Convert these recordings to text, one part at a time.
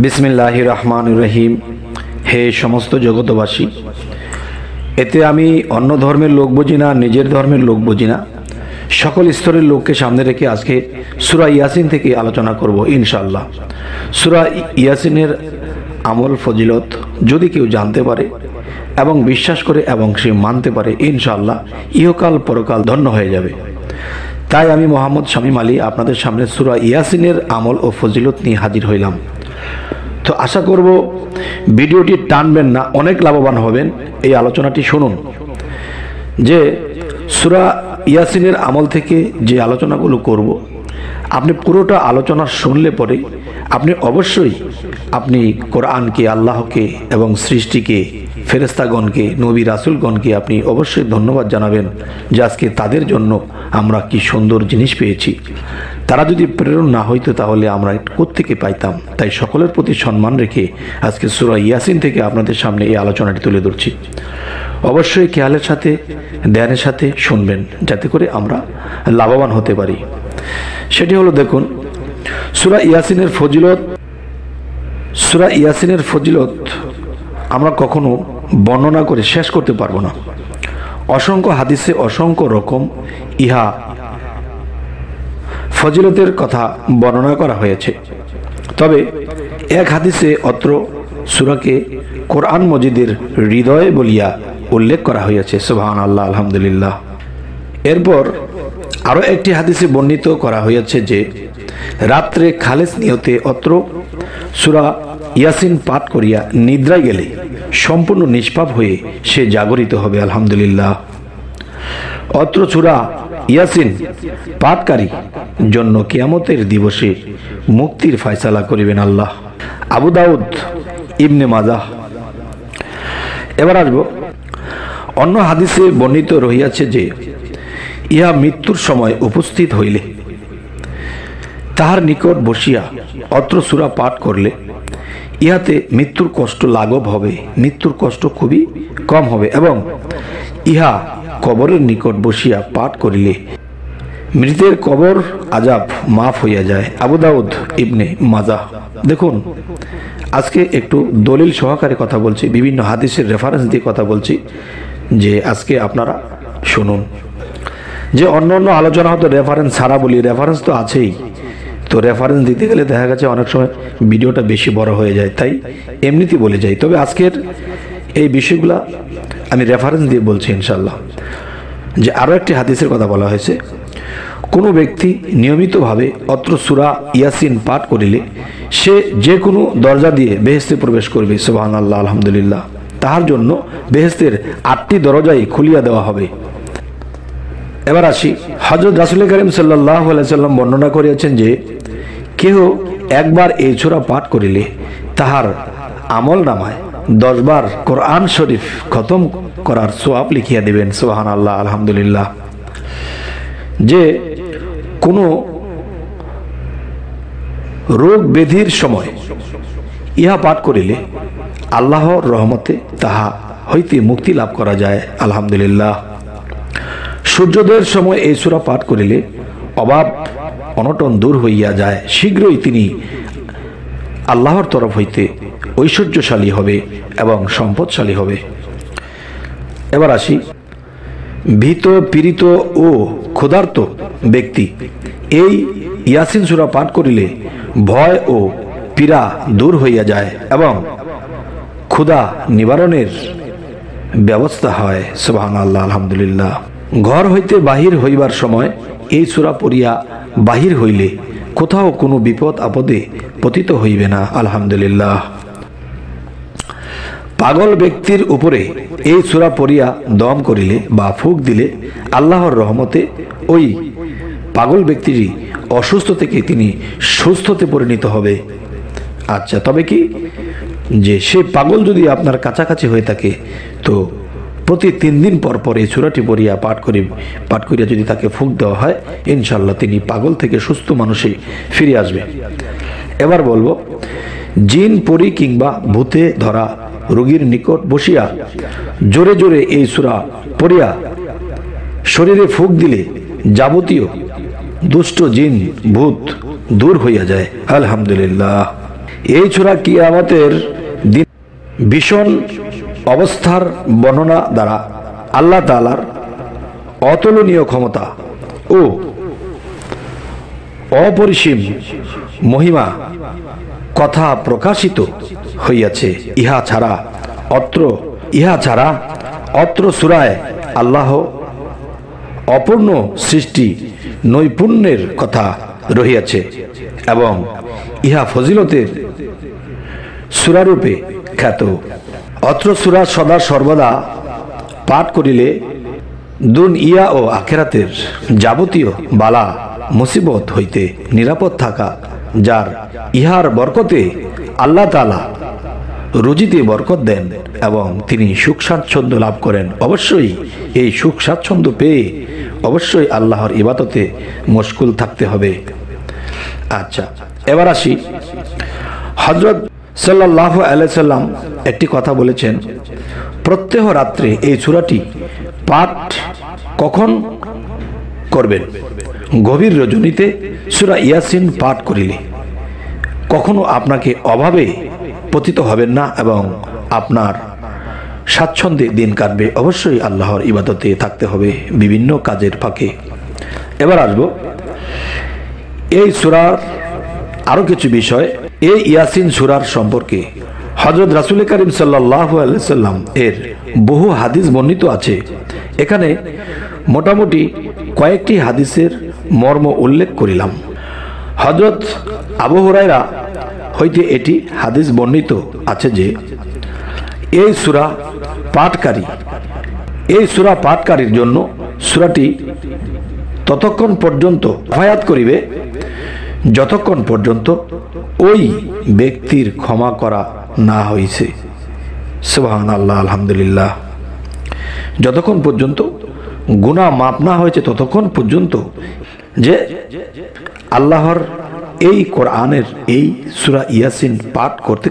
বিসমিল্লাহির রহমানির রহিম। হে সমস্ত জগতবাসী, এতে আমি অন্য ধর্মের লোক বুঝি না, নিজের ধর্মের লোক বুঝি না, সকল স্তরের লোককে সামনে রেখে আজকে সূরা ইয়াসিন থেকে আলোচনা করব ইনশাআল্লাহ। সূরা ইয়াসিনের আমল ফজিলত যদি কেউ জানতে পারে এবং বিশ্বাস করে এবং সে মানতে পারে, ইনশাআল্লাহ ইহকাল পরকাল ধন্য হয়ে যাবে। তাই আমি মোহাম্মদ শামীম আলী আপনাদের সামনে সূরা ইয়াসিনের আমল ও ফজিলত নিয়ে হাজির হইলাম। তো আশা করব ভিডিওটি টানবেন না, অনেক লাভবান হবেন। এই আলোচনাটি শুনুন যে সূরা ইয়াসিনের আমল থেকে যে আলোচনাগুলো করব, আপনি পুরোটা আলোচনা শুনলে পরে আপনি অবশ্যই আপনি কোরআনকে, আল্লাহকে এবং সৃষ্টিকে, ফেরেশতাগণকে, নবী রাসূলগণকে আপনি অবশ্যই ধন্যবাদ জানাবেন যে আজকে তাদের জন্য আমরা কি সুন্দর জিনিস পেয়েছি। তারা যদি প্রেরণ না হইতো তাহলে আমরা কোত্থেকে পাইতাম। তাই সকলের প্রতি সম্মান রেখে আজকে সূরা ইয়াসিন থেকে আপনাদের সামনে এই আলোচনাটি তুলে ধরছি। অবশ্যই খেয়ালের সাথে, ধ্যানের সাথে শুনবেন যাতে করে আমরা লাভবান হতে পারি। সেটি হলো, দেখুন, সূরা ইয়াসিনের ফজিলত। সূরা ইয়াসিনের ফজিলত আমরা কখনো বর্ণনা করে শেষ করতে পারবো না। অসংখ্য হাদিসে অসংখ্য রকম ইহা ফজিলতের কথা বর্ণনা করা হয়েছে। তবে এক হাদিসে অত্র সূরাকে কোরআন মজিদের হৃদয় বলিয়া উল্লেখ করা হয়েছে। সুবহানাল্লাহ, আলহামদুলিল্লাহ। এরপর আরো একটি হাদিসে বর্ণিত করা হয়েছে যে রাত্রে খালেস নিয়তে অত্র সূরা ইয়াসিন পাঠ করিয়া নিদ্রায় গেলে সম্পূর্ণ নিষ্পাপ হয়ে সে জাগরিত হবে। আলহামদুলিল্লাহ। অত্র সূরা ইয়াসিন পাঠকারী জন্য কিয়ামতের দিবসে মুক্তির ফয়সালা করিবেন আল্লাহ। আবু দাউদ, ইবনে মাজাহ। এবার আসব, অন্য হাদিসে বর্ণিত রহিয়াছে যে ইহা মৃত্যুর সময় উপস্থিত হইলে তাহার নিকট বসিয়া অত্র সূরা পাঠ করলে ইহাতে মৃত্যুর কষ্ট লাঘব হবে, মৃত্যুর কষ্ট খুবই কম হবে এবং ইহা কবরের নিকট বসিয়া পাঠ করিলে মৃতের কবর আযাব মাফ হইয়া যায়। আবু দাউদ, ইবনে মাজাহ। দেখুন, আজকে একটু দলিল সহকারে কথা বলছি, বিভিন্ন হাদিসের রেফারেন্স দিয়ে কথা বলছি যে আজকে আপনারা শুনুন। যে অন্য অন্য আলোচনা হতো রেফারেন্স ছাড়া বলি, রেফারেন্স তো আছেই, তো রেফারেন্স দিতে গেলে দেখা গেছে অনেক সময় ভিডিওটা বেশি বড় হয়ে যায়, তাই এমনিতেই বলে যাই। তবে আজকের এই বিষয়গুলা আমি রেফারেন্স দিয়ে বলছি ইনশাল্লাহ। যে আরও একটি হাদিসের কথা বলা হয়েছে, কোনো ব্যক্তি নিয়মিতভাবে অত্র সূরা ইয়াসিন পাঠ করিলে সে যে কোনো দরজা দিয়ে বেহেশতে প্রবেশ করবে। সুবহানাল্লাহ, আলহামদুলিল্লাহ। তাহার জন্য বেহেশতের 8টি দরজাই খুলিয়া দেওয়া হবে। এবার আসি, হযরত রাসূল করিম সাল্লাল্লাহু আলাইহি সাল্লাম বর্ণনা করিয়াছেন যে কেহ একবার এই সূরা পাঠ করিলে তাহার আমল নামায় 10 বার কোরআন শরীফ খতম করার সওয়াব লিখিয়া দিবেন। সুবহানাল্লাহ, আলহামদুলিল্লাহ। যে কোনো রোগ ব্যাধির সময় ইহা পাঠ করিলে আল্লাহর রহমতে তাহা হইতে মুক্তি লাভ করা যায়। আলহামদুলিল্লাহ। সূর্যোদয়ের সময় এই সূরা পাঠ করিলে অভাব অনটন দূর হইয়া যায়, শীঘ্রই তিনি আল্লাহর তরফ হইতে ঐশ্বর্যশালী হবে এবং সম্পদশালী হবে। এবার আসি, ভীত, পীড়িত ও ক্ষুধার্ত ব্যক্তি এই ইয়াসিন সূরা পাঠ করিলে ভয় ও পীড়া দূর হইয়া যায় এবং ক্ষুধা নিবারণের ব্যবস্থা হয়। সুবহানাল্লাহ, আলহামদুলিল্লাহ। ঘর হইতে বাহির হইবার সময় এই সূরা পড়িয়া বাহির হইলে কোথাও কোনো বিপদ আপদে পতিত হইবে না। আলহামদুলিল্লাহ। পাগল ব্যক্তির উপরে এই সূরা পড়িয়া দম করিলে বা ফুঁক দিলে আল্লাহর রহমতে ওই পাগল ব্যক্তির অসুস্থ থেকে তিনি সুস্থতে পরিণত হবে। আচ্ছা, তবে কি যে সে পাগল যদি আপনার কাছাকাছি হয়ে থাকে তো প্রতি 3 দিন পর পর এই সূরাটি পড়িয়া পাঠ করিয়া যদি তাকে ফুঁক দেওয়া হয়, ইনশাআল্লাহ তিনি পাগল থেকে সুস্থ মানুষে ফিরে আসবে। এবার বলবো, জিন, পরী কিংবা ভূতে ধরা রোগীর নিকট বসিয়া জোরে জোরে এই সূরা পড়িয়া শরীরে ফুঁক দিলে যাবতীয় দুষ্ট জিন ভূত দূর হইয়া যায়। আলহামদুলিল্লাহ। এই সূরা কিয়ামতের দিন ভীষণ অবস্থার বর্ণনা দ্বারা আল্লাহ তাআলার অতুলনীয় ক্ষমতা ও অপরিসীম মহিমা কথা প্রকাশিত হইয়াছে। ইহা ছাড়া অত্র সূরায় আল্লাহ অপূর্ণ সৃষ্টি নৈপুণ্যের কথা রহিয়াছে এবং ইহা ফজিলতের সূরারূপে খ্যাত। অত্র সূরা সদা সর্বদা পাঠ করিলে দুনিয়া ও আখিরাতের যাবতীয় বালা মুসিবত হইতে নিরাপদ থাকা, যার ইহার বরকতে আল্লাহ তাআলা রুজিতে বরকত দেন এবং তিনি সুখ স্বাচ্ছন্দ্য লাভ করেন। অবশ্যই এই সুখ স্বাচ্ছন্দ্য পেয়ে অবশ্যই আল্লাহর ইবাদতে মশগুল থাকতে হবে। আচ্ছা, এবার আসি, হযরত সাল্লাল্লাহু আলাইহি সাল্লাম একটি কথা বলেছেন, প্রত্যহ রাত্রে এই সূরাটি পাঠ কখন করবেন? গভীর রজনীতে সূরা ইয়াসিন পাঠ করিলে কখনো আপনাকে অভাবে পতিত হবেন না এবং আপনার স্বাচ্ছন্দ্যে দিন কাটবে। অবশ্যই আল্লাহর ইবাদতে থাকতে হবে বিভিন্ন কাজের ফাঁকে। এবার আসব এই সূরার আরো কিছু বিষয়। এই ইয়াসিন সূরার সম্পর্কে হযরত রাসূল করিম সাল্লাল্লাহু আলাইহি সাল্লাম এর বহু হাদিস বর্ণিত আছে। এখানে মোটামুটি কয়েকটি হাদিসের মর্ম উল্লেখ করিলাম। হযরত আবু হুরায়রা হইতে এটি হাদিস বর্ণিত আছে যে এই সূরা পাঠকারীর জন্য সূরাটি ততক্ষণ পর্যন্ত হেফাজত করিবে যতক্ষণ পর্যন্ত ওই ব্যক্তির ক্ষমা করা না হইছে। সুবহানাল্লাহ, আলহামদুলিল্লাহ। যতক্ষণ পর্যন্ত গুনাহ মাফ না হয়েছে ততক্ষণ পর্যন্ত যে আল্লাহর এই কোরআনের এই সূরা ইয়াসিন পাঠ করতে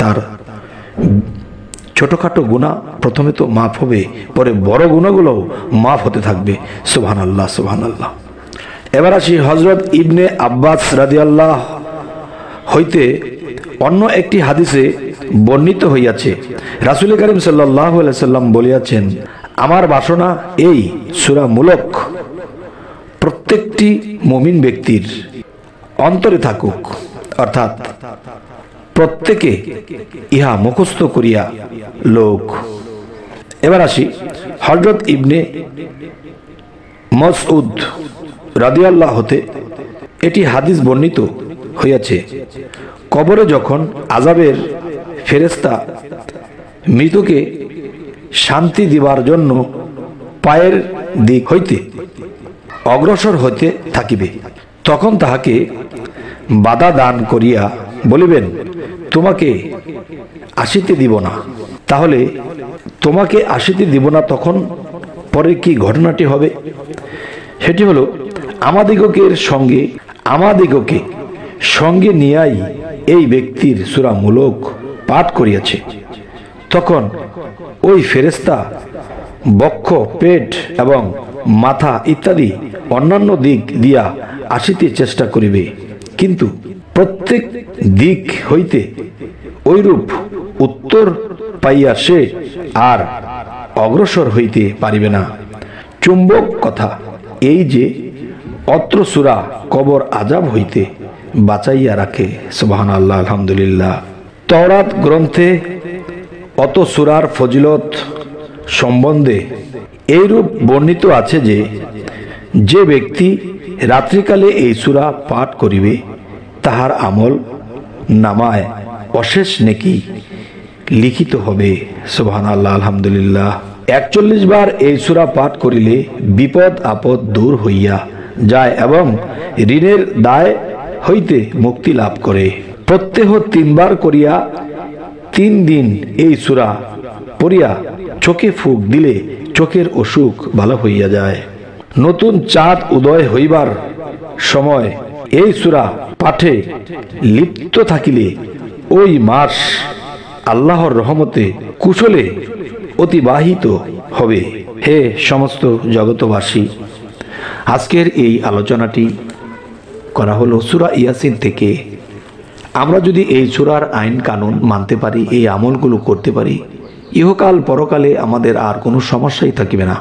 তার ছোটখাটো গুনাহ প্রথমে তো মাফ হবে, পরে বড় গুনাহগুলো মাফ হতে থাকবে। সুবহানাল্লাহ, সুবহানাল্লাহ। এবার আসি, হযরত ইবনে আব্বাস রাদিয়াল্লাহু হইতে অন্য একটি হাদিসে বর্ণিত হইয়াছে, রাসূল করিম সাল্লাল্লাহু আলাইহি সাল্লাম বলিয়াছেন, আমার বাসনা এই সূরা মূলক প্রত্যেকটি মুমিন ব্যক্তির অন্তরে থাকুক, অর্থাৎ প্রত্যেকে ইহা মুখস্থ করিয়া লোক। এবার আসি, হযরত ইবনে মাসউদ রাদিয়াল্লাহু হতে এটি হাদিস বর্ণিত হইয়াছে, কবরে যখন আযাবের ফেরেশতা মৃতকে শান্তি দিবার জন্য পায়ের দিক হইতে অগ্রসর হইতে থাকিবে, তখন তাহাকে বাধা দান করিয়া বলিবেন, তোমাকে আসিতে দিব না। তাহলে তোমাকে আসিতে দিব না, তখন পরে কি ঘটনাটি হবে? সেটি হলো, আমাদিগকে সঙ্গে নিয়াই এই ব্যক্তির সূরা মূলক পাঠ করিয়াছে। তখন ওই ফেরেশতা বক্ষ, পেট এবং মাথা ইত্যাদি অন্যান্য দিক দিয়া আসিতে চেষ্টা করিবে, কিন্তু প্রত্যেক দিক হইতে ঐরূপ উত্তর পাইয়া সে আর অগ্রসর হইতে পারিবে না। চুম্বক কথা এই যে অত্র সূরা কবর আযাব হইতে বাঁচাইয়া রাখে। সুবহানাল্লাহ, আলহামদুলিল্লাহ। তাওরাত গ্রন্থে অত সূরার ফজিলত সম্বন্ধে এইরূপ বর্ণিত আছে যে, যে ব্যক্তি রাত্রিকালে এই সূরা পাঠ করিবে তাহার আমল নামায় অশেষ নেকি লিখিত হবে। সুবহানাল্লাহ, আলহামদুলিল্লাহ। 41 বার এই সূরা পাঠ করিলে বিপদ আপদ দূর হইয়া যায় এবং ঋণের দায় হইতে মুক্তি লাভ করে। প্রত্যহ 3 বার করিয়া 3 দিন এই সূরা পড়িয়া চোখে ফুঁক দিলে চোখের অসুখ ভালো হইয়া যায়। নতুন চাঁদ উদয় হইবার সময় এই সূরা পাঠে লিপ্ত থাকিলে ওই মাস আল্লাহর রহমতে কুশলে অতিবাহিত হবে। হে সমস্ত জগতবাসী, আজকের এই আলোচনাটি করা হলো সূরা ইয়াসিন থেকে। আমরা যদি এই সূরার আইন কানুন মানতে পারি, এই আমলগুলো করতে পারি, ইহকাল পরকালে আমাদের আর কোনো সমস্যাই থাকবে না।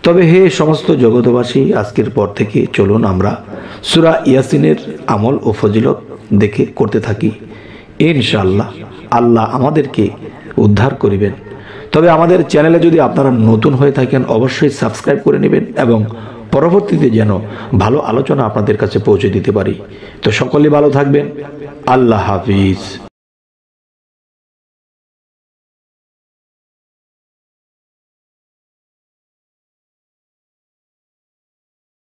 তবে হে সমস্ত জগতবাসী, আজকের পর থেকে চলুন আমরা সূরা ইয়াসিনের আমল ও ফজিলত দেখে করতে থাকি। ইনশাআল্লাহ আল্লাহ আমাদেরকে উদ্ধার করিবেন। তবে আমাদের চ্যানেলে যদি আপনারা নতুন হয়ে থাকেন, অবশ্যই সাবস্ক্রাইব করে নেবেন এবং পরবর্তীতে যেন ভালো আলোচনা আপনাদের কাছে পৌঁছে দিতে পারি। তো সকলে ভালো থাকবেন। আল্লাহ হাফিজ।